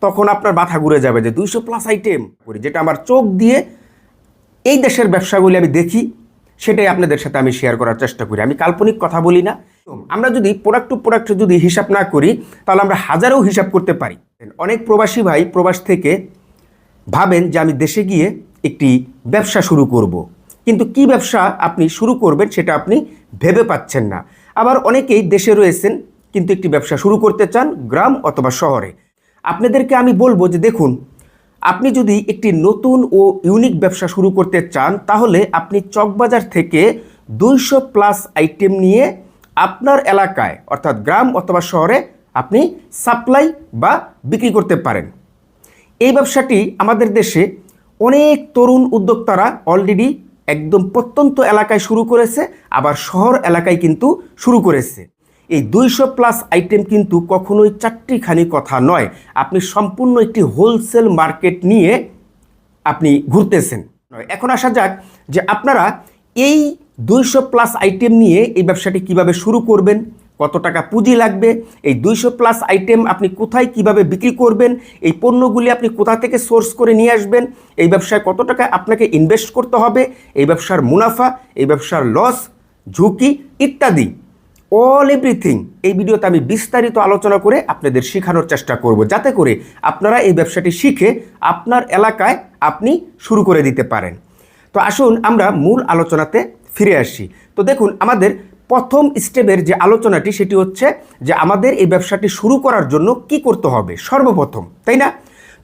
তখন আপনার মাথা ঘুরে যাবে যে 200+ আইটেম করি, যেটা আমার চোখ দিয়ে এই দেশের ব্যবসাগুলি আমি দেখি, সেটাই আপনাদের সাথে আমি শেয়ার করার চেষ্টা করি। আমি কাল্পনিক কথা বলি না। আমরা যদি প্রোডাক্ট টু প্রোডাক্ট যদি হিসাব না করি, তাহলে আমরা হাজারও হিসাব করতে পারি। অনেক প্রবাসী ভাই প্রবাস থেকে ভাবেন যে আমি দেশে গিয়ে একটি ব্যবসা শুরু করব। কিন্তু কি ব্যবসা আপনি শুরু করবেন সেটা আপনি ভেবে পাচ্ছেন না। আবার অনেকেই দেশে রয়েছেন কিন্তু একটি ব্যবসা শুরু করতে চান গ্রাম অথবা শহরে। আপনাদেরকে আমি বলবো যে দেখুন, আপনি যদি একটি নতুন ও ইউনিক ব্যবসা শুরু করতে চান, তাহলে আপনি চকবাজার থেকে 200+ আইটেম নিয়ে আপনার এলাকায় অর্থাৎ গ্রাম অথবা শহরে আপনি সাপ্লাই বা বিক্রি করতে পারেন। এই ব্যবসাটি আমাদের দেশে অনেক তরুণ উদ্যোক্তারা অলরেডি একদম প্রত্যন্ত এলাকায় শুরু করেছে, আবার শহর এলাকায় কিন্তু শুরু করেছে। এই 200+ আইটেম কিন্তু কখনোই চারটিখানি কথা নয়। আপনি সম্পূর্ণ একটি হোলসেল মার্কেট নিয়ে আপনি ঘুরতেছেন। এখন আসা যাক যে আপনারা এই 200+ আইটেম নিয়ে এই ব্যবসাটি কিভাবে শুরু করবেন, কত টাকা পুঁজি লাগবে, এই 200+ আইটেম আপনি কোথায় কিভাবে বিক্রি করবেন, এই পণ্যগুলি আপনি কোথা থেকে সোর্স করে নিয়ে আসবেন, এই ব্যবসায় কত টাকা আপনাকে ইনভেস্ট করতে হবে, এই ব্যবসার মুনাফা, এই ব্যবসার লস, ঝুঁকি ইত্যাদি অল এভরিথিং এই ভিডিওতে আমি বিস্তারিত আলোচনা করে আপনাদের শেখানোর চেষ্টা করব, যাতে করে আপনারা এই ব্যবসাটি শিখে আপনার এলাকায় আপনি শুরু করে দিতে পারেন। তো আসুন আমরা মূল আলোচনাতে ফিরে আসি। তো দেখুন, আমাদের প্রথম স্টেপের যে আলোচনাটি সেটি হচ্ছে যে আমাদের এই ব্যবসাটি শুরু করার জন্য কি করতে হবে সর্বপ্রথম, তাই না?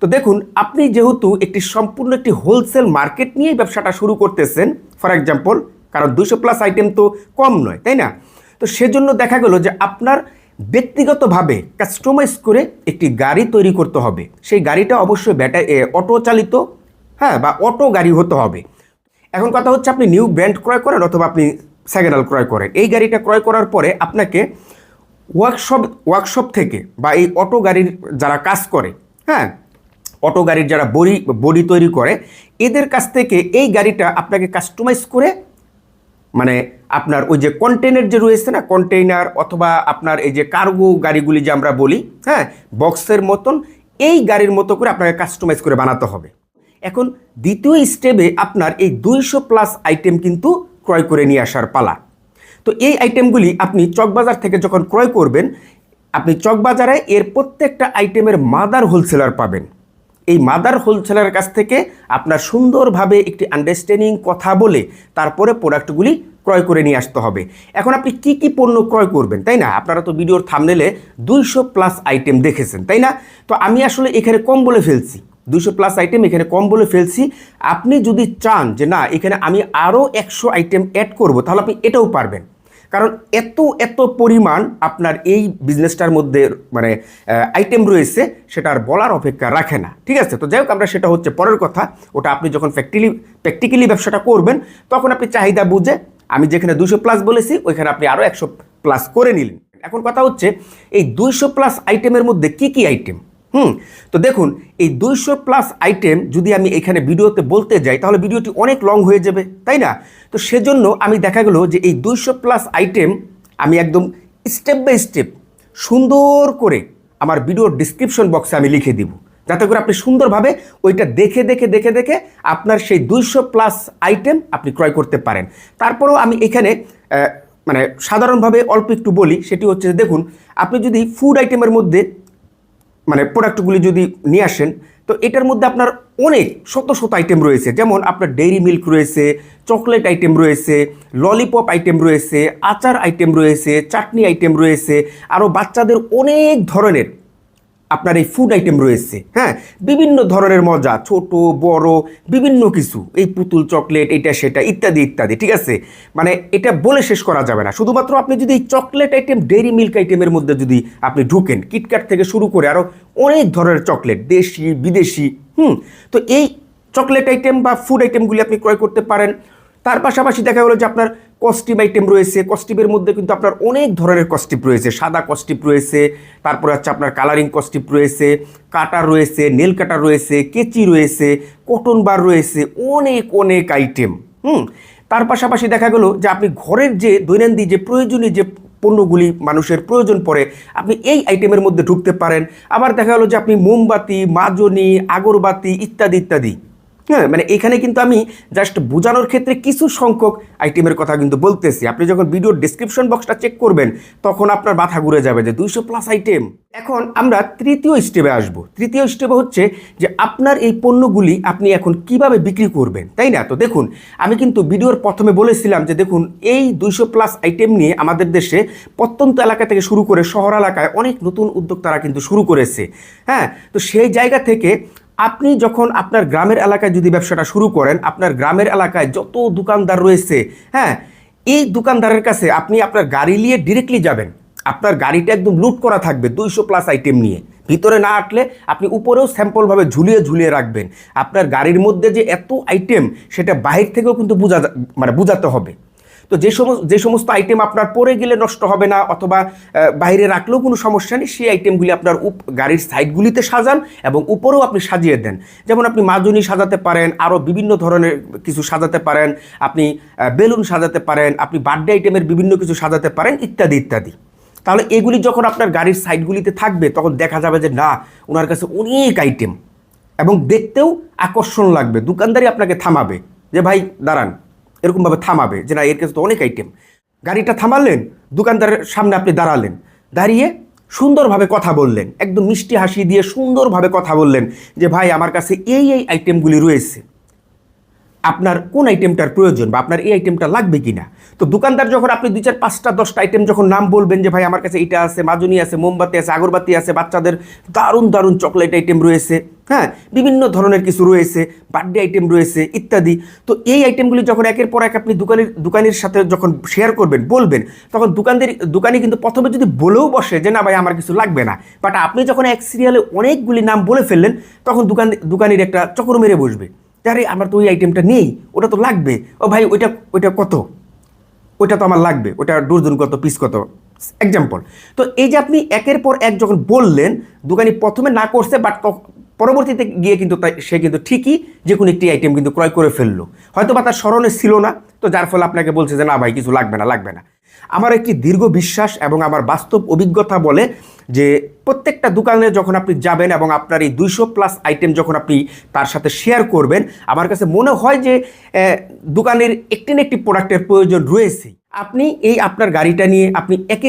তো দেখুন, আপনি যেহেতু একটি সম্পূর্ণ একটি হোলসেল মার্কেট নিয়ে ব্যবসাটা শুরু করতেছেন, ফর এক্সাম্পল, কারণ 200+ আইটেম তো কম নয়, তাই না? তো সেজন্য দেখা গেল যে আপনার ব্যক্তিগতভাবে কাস্টমাইজ করে একটি গাড়ি তৈরি করতে হবে। সেই গাড়িটা অবশ্যই অটো চালিত, হ্যাঁ, বা অটো গাড়ি হতে হবে। এখন কথা হচ্ছে, আপনি নিউ ব্র্যান্ড ক্রয় করেন অথবা আপনি সেকেন্ড হ্যান্ড ক্রয় করেন। এই গাড়িটা ক্রয় করার পরে আপনাকে ওয়ার্কশপ থেকে বা এই অটো গাড়ির যারা কাজ করে, হ্যাঁ, অটো গাড়ির যারা বডি তৈরি করে, এদের কাছ থেকে এই গাড়িটা আপনাকে কাস্টমাইজ করে, মানে আপনার ওই যে কন্টেইনার যে রয়েছে না, কন্টেইনার অথবা আপনার এই যে কার্গো গাড়িগুলি যে আমরা বলি, হ্যাঁ, বক্সের মতন, এই গাড়ির মতো করে আপনাকে কাস্টমাইজ করে বানাতে হবে। এখন দ্বিতীয় স্টেপে আপনার এই 200+ আইটেম কিন্তু ক্রয় করে নিয়ে আসার পালা। তো এই আইটেমগুলি আপনি চকবাজার থেকে যখন ক্রয় করবেন, আপনি চকবাজারে এর প্রত্যেকটা আইটেমের মাদার হোলসেলার পাবেন। এই মাদার হোলসেলারের কাছ থেকে আপনার সুন্দরভাবে একটি আন্ডারস্ট্যান্ডিং কথা বলে তারপরে প্রোডাক্টগুলি ক্রয় করে নিয়ে আসতে হবে। এখন আপনি কি কি পণ্য ক্রয় করবেন, তাই না? আপনারা তো ভিডিওর থাম্বনেলে 200+ আইটেম দেখেছেন, তাই না? তো আমি আসলে এখানে কম বলে ফেলছি, 200+ আইটেম এখানে কম বলে ফেলছি। আপনি যদি চান যে না, এখানে আমি আরও 100 আইটেম অ্যাড করব, তাহলে আপনি এটাও পারবেন। কারণ এত পরিমাণ আপনার এই বিজনেসটার মধ্যে মানে আইটেম রয়েছে, সেটা আর বলার অপেক্ষা রাখে না, ঠিক আছে? তো যাই হোক, আমরা সেটা হচ্ছে পরের কথা। ওটা আপনি যখন প্র্যাকটিক্যালি ব্যবসাটা করবেন, তখন আপনি চাহিদা বুঝে, আমি যেখানে 200+ বলেছি ওইখানে আপনি আরও 100+ করে নিলেন। এখন কথা হচ্ছে, এই 200+ আইটেমের মধ্যে কি কি আইটেম? তো দেখুন, এই 200+ আইটেম যদি আমি এখানে ভিডিওতে বলতে যাই, তাহলে ভিডিওটি অনেক লং হয়ে যাবে, তাই না? তো সেজন্য আমি দেখা গেল যে এই 200+ আইটেম আমি একদম স্টেপ বাই স্টেপ সুন্দর করে আমার ভিডিওর ডিসক্রিপশন বক্সে আমি লিখে দিব, যাতে করে আপনি সুন্দরভাবে ওইটা দেখে আপনার সেই 200+ আইটেম আপনি ক্রয় করতে পারেন। তারপরেও আমি এখানে মানে সাধারণভাবে অল্প একটু বলি, সেটি হচ্ছে, দেখুন, আপনি যদি ফুড আইটেমের মধ্যে মানে প্রোডাক্টগুলি যদি নিয়ে আসেন, তো এটার মধ্যে আপনার অনেক শত আইটেম রয়েছে। যেমন আপনার ডেইরি মিল্ক রয়েছে, চকলেট আইটেম রয়েছে, ললিপপ আইটেম রয়েছে, আচার আইটেম রয়েছে, চাটনি আইটেম রয়েছে, আরও বাচ্চাদের অনেক ধরনের আপনার এই ফুড আইটেম রয়েছে, হ্যাঁ, বিভিন্ন ধরনের মজা, ছোট বড় বিভিন্ন কিছু, এই পুতুল চকলেট, এটা সেটা ইত্যাদি ইত্যাদি, ঠিক আছে? মানে এটা বলে শেষ করা যাবে না। শুধুমাত্র আপনি যদি এই চকলেট আইটেম, ডেইরি মিল্ক আইটেমের মধ্যে যদি আপনি ঢুকেন, কিটক্যাট থেকে শুরু করে আরও অনেক ধরনের চকলেট, দেশি বিদেশি, তো এই চকলেট আইটেম বা ফুড আইটেমগুলি আপনি ক্রয় করতে পারেন। তার পাশাপাশি দেখা গেলো যে আপনার কস্টিপ আইটেম রয়েছে। কস্টিপের মধ্যে কিন্তু আপনার অনেক ধরনের কস্টিপ রয়েছে, সাদা কস্টিপ রয়েছে, তারপরে হচ্ছে আপনার কালারিং কস্টিপ রয়েছে, কাটার রয়েছে, নেল কাটার রয়েছে, কেচি রয়েছে, কটন বার রয়েছে, অনেক আইটেম। তার পাশাপাশি দেখা গেলো যে আপনি ঘরের যে দৈনন্দিন যে প্রয়োজনীয় যে পণ্যগুলি মানুষের প্রয়োজন পড়ে আপনি এই আইটেমের মধ্যে ঢুকতে পারেন। আবার দেখা গেলো যে আপনি মোমবাতি, মাজনি, আগরবাতি ইত্যাদি ইত্যাদি, হ্যাঁ, মানে এখানে কিন্তু আমি জাস্ট বোঝানোর ক্ষেত্রে কিছু সংখ্যক আইটেমের কথা কিন্তু বলতেছি। আপনি যখন ভিডিওর ডেসক্রিপশন বক্সটা চেক করবেন তখন আপনার মাথা ঘুরে যাবে যে 200+ আইটেম। এখন আমরা তৃতীয় স্টেপে আসব। তৃতীয় স্টেপে হচ্ছে যে আপনার এই পণ্যগুলি আপনি এখন কিভাবে বিক্রি করবেন, তাই না? তো দেখুন, আমি কিন্তু ভিডিওর প্রথমে বলেছিলাম যে দেখুন এই 200+ আইটেম নিয়ে আমাদের দেশে প্রত্যন্ত এলাকা থেকে শুরু করে শহর এলাকায় অনেক নতুন উদ্যোক্তারা কিন্তু শুরু করেছে। হ্যাঁ, তো সেই জায়গা থেকে আপনি যখন আপনার গ্রামের এলাকায় যদি ব্যবসাটা শুরু করেন, আপনার গ্রামের এলাকায় যত দোকানদার রয়েছে, হ্যাঁ, এই দোকানদারের কাছে আপনি আপনার গাড়ি নিয়ে ডিরেক্টলি যাবেন। আপনার গাড়িটা একদম লুট করা থাকবে 200+ আইটেম নিয়ে। ভিতরে না আটলে আপনি উপরেও স্যাম্পলভাবে ঝুলিয়ে ঝুলিয়ে রাখবেন। আপনার গাড়ির মধ্যে যে এত আইটেম সেটা বাহির থেকেও কিন্তু বোঝাতে হবে। তো যে সমস্ত আইটেম আপনার পরে গেলে নষ্ট হবে না অথবা বাইরে রাখলেও কোনো সমস্যা নেই, সেই আইটেমগুলি আপনার গাড়ির সাইডগুলিতে সাজান এবং উপরেও আপনি সাজিয়ে দেন। যেমন আপনি মাজনি সাজাতে পারেন, আরও বিভিন্ন ধরনের কিছু সাজাতে পারেন, আপনি বেলুন সাজাতে পারেন, আপনি বার্থডে আইটেমের বিভিন্ন কিছু সাজাতে পারেন ইত্যাদি ইত্যাদি। তাহলে এগুলি যখন আপনার গাড়ির সাইডগুলিতে থাকবে তখন দেখা যাবে যে না, ওনার কাছে অনেক আইটেম এবং দেখতেও আকর্ষণ লাগবে। দোকানদারই আপনাকে থামাবে যে ভাই দাঁড়ান, এরকমভাবে থামাবে যে না, এর কাছে তো অনেক আইটেম। গাড়িটা থামালেন, দোকানদারের সামনে আপনি দাঁড়ালেন, দাঁড়িয়ে সুন্দরভাবে কথা বললেন, একদম মিষ্টি হাসি দিয়ে সুন্দরভাবে কথা বললেন যে ভাই আমার কাছে এই আইটেমগুলি রয়েছে, আপনার কোন আইটেমটার প্রয়োজন বা আপনার এই আইটেমটা লাগবে কি না। তো দোকানদার যখন আপনি 2, 4, 5টা 10টা আইটেম যখন নাম বলবেন যে ভাই আমার কাছে এটা আছে, মাজনি আছে, মোমবাতি আছে, আগরবাতি আছে, বাচ্চাদের দারুণ দারুণ চকলেট আইটেম রয়েছে, হ্যাঁ, বিভিন্ন ধরনের কিছু রয়েছে, বার্থডে আইটেম রয়েছে ইত্যাদি। তো এই আইটেমগুলি যখন একের পর এক আপনি দোকানের সাথে যখন শেয়ার করবেন, বলবেন, তখন দোকানি কিন্তু প্রথমে যদি বলেও বসে যে না ভাই আমার কিছু লাগবে না, বাট আপনি যখন এক সিরিয়ালে অনেকগুলি নাম বলে ফেললেন তখন দোকানির একটা চক্র মেরে বসবে, আরে আমার তো ওই আইটেমটা নেই, ওটা তো লাগবে, ও ভাই ওইটা কত, ওইটা তো আমার লাগবে, ওটা ডজন কত, পিস কত, এক্সাম্পল। তো এই যে আপনি একের পর এক যখন বললেন, দোকানি প্রথমে না করছে, বাট পরবর্তীতে গিয়ে কিন্তু সে কিন্তু ঠিকই যে কোনো একটি আইটেম কিন্তু ক্রয় করে ফেললো, হয়তো বা তার স্মরণে ছিল না, তো যার ফলে আপনাকে বলছে যে না ভাই কিছু লাগবে না। আমার একটি দীর্ঘ বিশ্বাস এবং আমার বাস্তব অভিজ্ঞতা বলে যে প্রত্যেকটা দোকানে যখন আপনি যাবেন এবং আপনার এই 200+ আইটেম যখন আপনি তার সাথে শেয়ার করবেন, আমার কাছে মনে হয় যে দোকানের একটি না একটি প্রোডাক্টের প্রয়োজন রয়েছে। আপনি এই আপনার গাড়িটা নিয়ে আপনি এক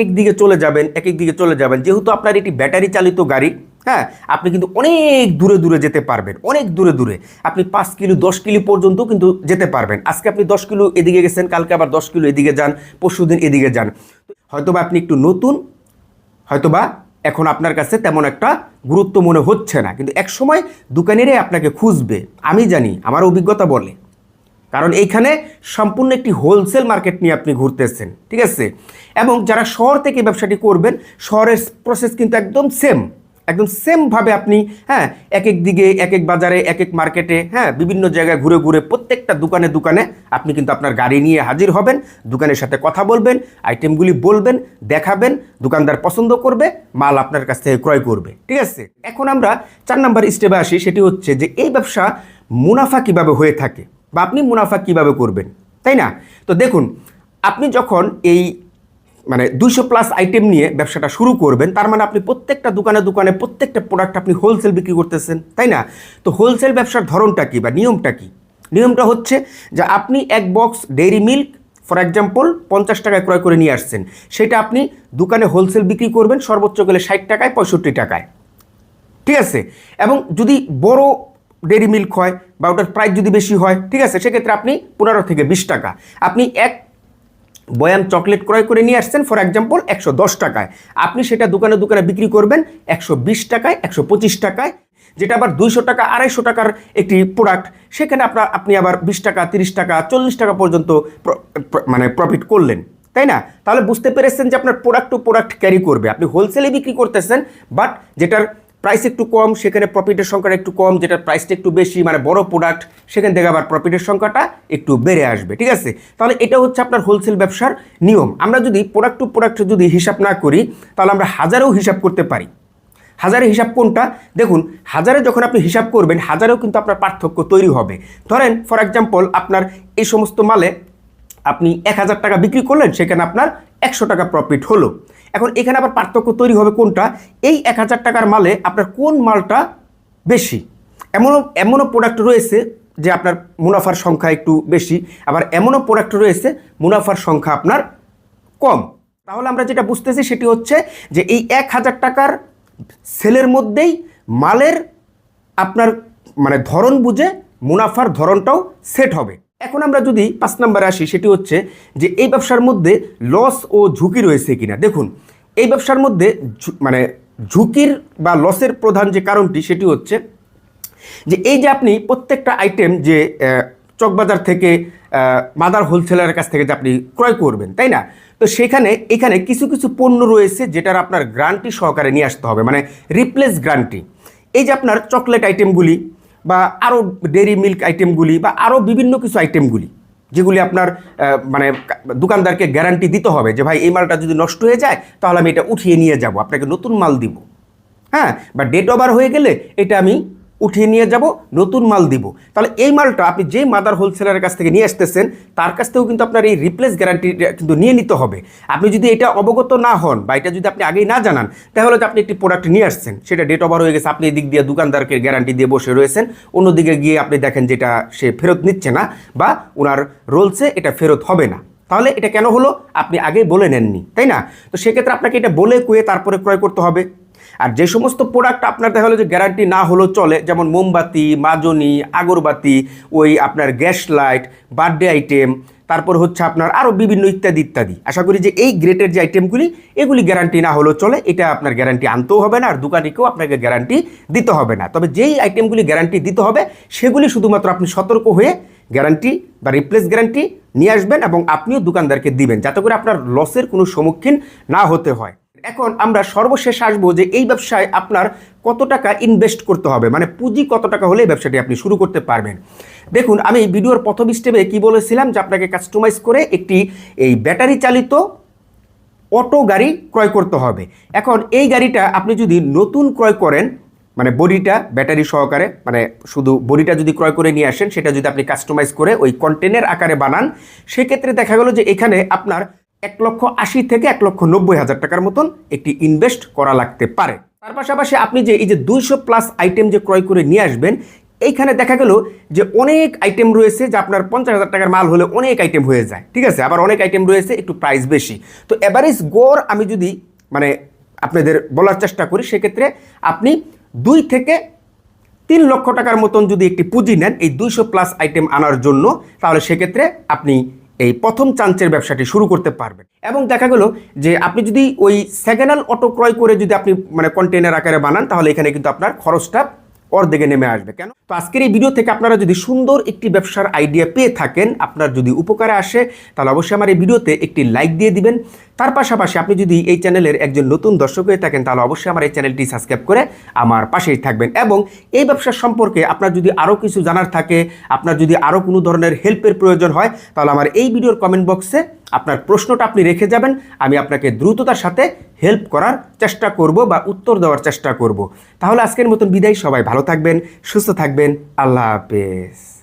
এক দিকে চলে যাবেন, যেহেতু আপনার এটি ব্যাটারি চালিত গাড়ি, হ্যাঁ, আপনি কিন্তু অনেক দূরে যেতে পারবেন, অনেক দূরে আপনি 5 কিলো 10 কিলো পর্যন্ত কিন্তু যেতে পারবেন। আজকে আপনি 10 কিলো এদিকে গেছেন, কালকে আবার 10 কিলো এদিকে যান, পরশুদিন এদিকে যান। হয়তোবা আপনি একটু নতুন, হয়তোবা এখন আপনার কাছে তেমন একটা গুরুত্ব মনে হচ্ছে না, কিন্তু এক সময় দোকানিরাই আপনাকে খুঁজবে, আমি জানি, আমার অভিজ্ঞতা বলে। কারণ এইখানে সম্পূর্ণ একটি হোলসেল মার্কেট নিয়ে আপনি ঘুরতেছেন, ঠিক আছে? এবং যারা শহর থেকে ব্যবসাটি করবেন, শহরের প্রসেস কিন্তু একদম সেমভাবে আপনি, হ্যাঁ, এক দিকে এক বাজারে এক মার্কেটে, হ্যাঁ, বিভিন্ন জায়গায় ঘুরে প্রত্যেকটা দোকানে আপনি কিন্তু আপনার গাড়ি নিয়ে হাজির হবেন, দোকানের সাথে কথা বলবেন, আইটেমগুলি বলবেন, দেখাবেন, দোকানদার পছন্দ করবে, মাল আপনার কাছ থেকে ক্রয় করবে, ঠিক আছে? এখন আমরা 4 নম্বর স্টেপে আসি, সেটি হচ্ছে যে এই ব্যবসা মুনাফা কিভাবে হয়ে থাকে বা আপনি মুনাফা কিভাবে করবেন, তাই না? তো দেখুন, আপনি যখন এই 200+ আইটেম নিয়ে ব্যবসাটা শুরু করবেন, তার মানে আপনি প্রত্যেকটা দোকানে প্রত্যেকটা প্রোডাক্ট আপনি হোলসেল বিক্রি করতেছেন, তাই না? তো হোলসেল ব্যবসার ধরনটা কি বা নিয়মটা কি? নিয়মটা হচ্ছে যে আপনি এক box dairy milk for example 50 টাকায় ক্রয় করে নিয়ে আসছেন, সেটা আপনি দোকানে হোলসেল বিক্রি করবেন সর্বোচ্চ গেলে 60 টাকায় 65 টাকায়, ঠিক আছে? এবং যদি বড় ডেইরি মিল্ক হয় বা ওটার প্রাইস যদি বেশি হয়, ঠিক আছে, সেক্ষেত্রে আপনি 15 থেকে 20 টাকা। আপনি এক বয়াম চকলেট ক্রয় করে নিয়ে আসছেন ফর এক্সাম্পল 110 টাকায়, আপনি সেটা দোকানে বিক্রি করবেন 120 টাকায়, 125 টাকায়। যেটা আবার 200 টাকা 250 টাকার একটি প্রোডাক্ট, সেখানে আপনি আবার 20 টাকা, 30 টাকা, 40 টাকা পর্যন্ত প্রফিট করলেন, তাই না? তাহলে বুঝতে পেরেছেন যে আপনার প্রোডাক্ট টু প্রোডাক্ট ক্যারি করবে। আপনি হোলসেলে বিক্রি করতেছেন, বাট যেটার প্রাইস একটু কম সেখানে প্রফিটের সংখ্যাটা একটু কম, যেটার প্রাইসটা একটু বেশি বড় প্রোডাক্ট, সেখান থেকে আবার প্রফিটের সংখ্যাটা একটু বেড়ে আসবে, ঠিক আছে? তাহলে এটা হচ্ছে আপনার হোলসেল ব্যবসার নিয়ম। আমরা যদি প্রোডাক্ট টু প্রোডাক্ট যদি হিসাব না করি, তাহলে আমরা হাজারেও হিসাব করতে পারি। হাজারে হিসাব কোনটা? দেখুন, হাজারে যখন আপনি হিসাব করবেন, হাজারেও কিন্তু আপনার পার্থক্য তৈরি হবে। ধরেন ফর এক্সাম্পল আপনার এই সমস্ত মালে আপনি 1000 টাকা বিক্রি করলেন, সেখানে আপনার 100 টাকা প্রফিট হলো। এখন এখানে আবার পার্থক্য তৈরি হবে কোনটা, এই 1000 টাকার মালে আপনার কোন মালটা বেশি। এমনও প্রোডাক্ট রয়েছে যে আপনার মুনাফার সংখ্যা একটু বেশি, আবার এমনও প্রোডাক্ট রয়েছে মুনাফার সংখ্যা আপনার কম। তাহলে আমরা যেটা বুঝতেছি সেটি হচ্ছে যে এই 1000 টাকার সেলের মধ্যেই মালের আপনার মানে ধরন বুঝে মুনাফার ধরনটাও সেট হবে। এখন আমরা যদি 5 নম্বরে আসি, সেটি হচ্ছে যে এই ব্যবসার মধ্যে লস ও ঝুঁকি রয়েছে কিনা। দেখুন, এই ব্যবসার মধ্যে মানে ঝুঁকির বা লসের প্রধান যে কারণটি সেটি হচ্ছে যে এই যে আপনি প্রত্যেকটা আইটেম যে চকবাজার থেকে মাদার হোলসেলারের কাছ থেকে যে আপনি ক্রয় করবেন, তাই না? তো এখানে কিছু কিছু পণ্য রয়েছে যেটার আপনার গ্যারান্টি সহকারে নিয়ে আসতে হবে, মানে রিপ্লেস গ্যারান্টি। এই যে আপনার চকলেট আইটেমগুলি বা আরও ডেরি মিল্ক আইটেমগুলি বা আরও বিভিন্ন কিছু আইটেমগুলি যেগুলি আপনার মানে দোকানদারকে গ্যারান্টি দিতে হবে যে ভাই এই মালটা যদি নষ্ট হয়ে যায় তাহলে আমি এটা উঠিয়ে নিয়ে যাব, আপনাকে নতুন মাল দিব, হ্যাঁ, বা ডেট ওভার হয়ে গেলে এটা আমি উঠিয়ে নিয়ে যাব, নতুন মাল দিব। তাহলে এই মালটা আপনি যে মাদার হোলসেলারের কাছ থেকে নিয়ে আসতেছেন তার কাছ থেকেও কিন্তু আপনার এই রিপ্লেস গ্যারান্টি কিন্তু নিয়ে নিতে হবে। আপনি যদি এটা অবগত না হন বা এটা যদি আপনি আগেই না জানান, তাহলে তো আপনি একটি প্রোডাক্ট নিয়ে আসছেন, সেটা ডেট ওভার হয়ে গেছে, আপনি এদিক দিয়ে দোকানদারকে গ্যারান্টি দিয়ে বসে রয়েছেন, অন্যদিকে গিয়ে আপনি দেখেন যেটা সে ফেরত নিচ্ছে না বা ওনার রোলসে এটা ফেরত হবে না। তাহলে এটা কেন হলো, আপনি আগেই বলে নেননি, তাই না? তো সেক্ষেত্রে আপনাকে এটা বলে কুয়ে তারপরে ক্রয় করতে হবে। আর যে সমস্ত প্রোডাক্ট আপনার দেখা হলো যে গ্যারান্টি না হলেও চলে, যেমন মোমবাতি, মাজনি, আগরবাতি, ওই আপনার গ্যাস লাইট, বার্থডে আইটেম, তারপর হচ্ছে আপনার আরও বিভিন্ন ইত্যাদি ইত্যাদি। আশা করি যে এই গ্রেটের যে আইটেমগুলি এগুলি গ্যারান্টি না হলেও চলে, এটা আপনার গ্যারান্টি আনতেও হবে না আর দোকানিকেও আপনাকে গ্যারান্টি দিতে হবে না। তবে যেই আইটেমগুলি গ্যারান্টি দিতে হবে সেগুলি শুধুমাত্র আপনি সতর্ক হয়ে গ্যারান্টি বা রিপ্লেস গ্যারান্টি নিয়ে আসবেন এবং আপনিও দোকানদারকে দিবেন, যাতে করে আপনার লসের কোনো সম্মুখীন না হতে হয়। এখন আমরা সর্বশেষ আসবো যে এই ব্যবসায় আপনার কত টাকা ইনভেস্ট করতে হবে, মানে পুঁজি কত টাকা হলে এই ব্যবসাটি আপনি শুরু করতে পারবেন। দেখুন, আমি ভিডিওর প্রথম স্টেপে কি বলেছিলাম যে আপনাকে কাস্টমাইজ করে একটি এই ব্যাটারি চালিত অটো গাড়ি ক্রয় করতে হবে। এখন এই গাড়িটা আপনি যদি নতুন ক্রয় করেন, মানে বডিটা ব্যাটারি সহকারে, মানে শুধু বডিটা যদি ক্রয় করে নিয়ে আসেন, সেটা যদি আপনি কাস্টমাইজ করে ওই কন্টেনার আকারে বানান, সেক্ষেত্রে দেখা গেল যে এখানে আপনার 1,80,000 থেকে 1,90,000 টাকার মতন একটি ইনভেস্ট করা লাগতে পারে। তার পাশাপাশি আপনি যে এই যে 200+ আইটেম যে ক্রয় করে নিয়ে আসবেন, এইখানে দেখা গেল যে অনেক আইটেম রয়েছে যে আপনার 50,000 টাকার মাল হলে অনেক আইটেম হয়ে যায়, ঠিক আছে? আবার অনেক আইটেম রয়েছে একটু প্রাইস বেশি। তো এভারেজ গড় আমি যদি মানে আপনাদের বলার চেষ্টা করি, সেক্ষেত্রে আপনি 2 থেকে 3 লক্ষ টাকার মতন যদি একটি পুঁজি নেন এই 200+ আইটেম আনার জন্য, তাহলে সেক্ষেত্রে আপনি এই প্রথম চান্সের ব্যবসাটি শুরু করতে পারবেন। এবং দেখা গেল যে আপনি যদি ওই সেকেন্ড হ্যান্ড অটো ক্রয় করে যদি আপনি মানে কন্টেনার আকারে বানান, তাহলে এখানে কিন্তু আপনার খরচটা অর্ধেকে নেমে আসবে। কেন? তো আজকের এই ভিডিও থেকে আপনারা যদি সুন্দর একটি ব্যবসার আইডিয়া পেয়ে থাকেন, আপনার যদি উপকারে আসে, তাহলে অবশ্যই আমার এই ভিডিওতে একটি লাইক দিয়ে দিবেন। তার পাশাপাশি আপনি যদি এই চ্যানেলের একজন নতুন দর্শক হয়ে থাকেন, তাহলে অবশ্যই আমার এই চ্যানেলটি সাবস্ক্রাইব করে আমার পাশেই থাকবেন। এবং এই ব্যবসার সম্পর্কে আপনার যদি আরও কিছু জানার থাকে, আপনার যদি আরও কোনো ধরনের হেল্পের প্রয়োজন হয়, তাহলে আমার এই ভিডিওর কমেন্ট বক্সে আপনার প্রশ্নটা আপনি রেখে যাবেন, আমি আপনাকে দ্রুততার সাথে হেল্প করার চেষ্টা করব বা উত্তর দেওয়ার চেষ্টা করব। তাহলে আজকের মতন বিদায়, সবাই ভালো থাকবেন, সুস্থ থাকবেন, আল্লাহ হাফেজ।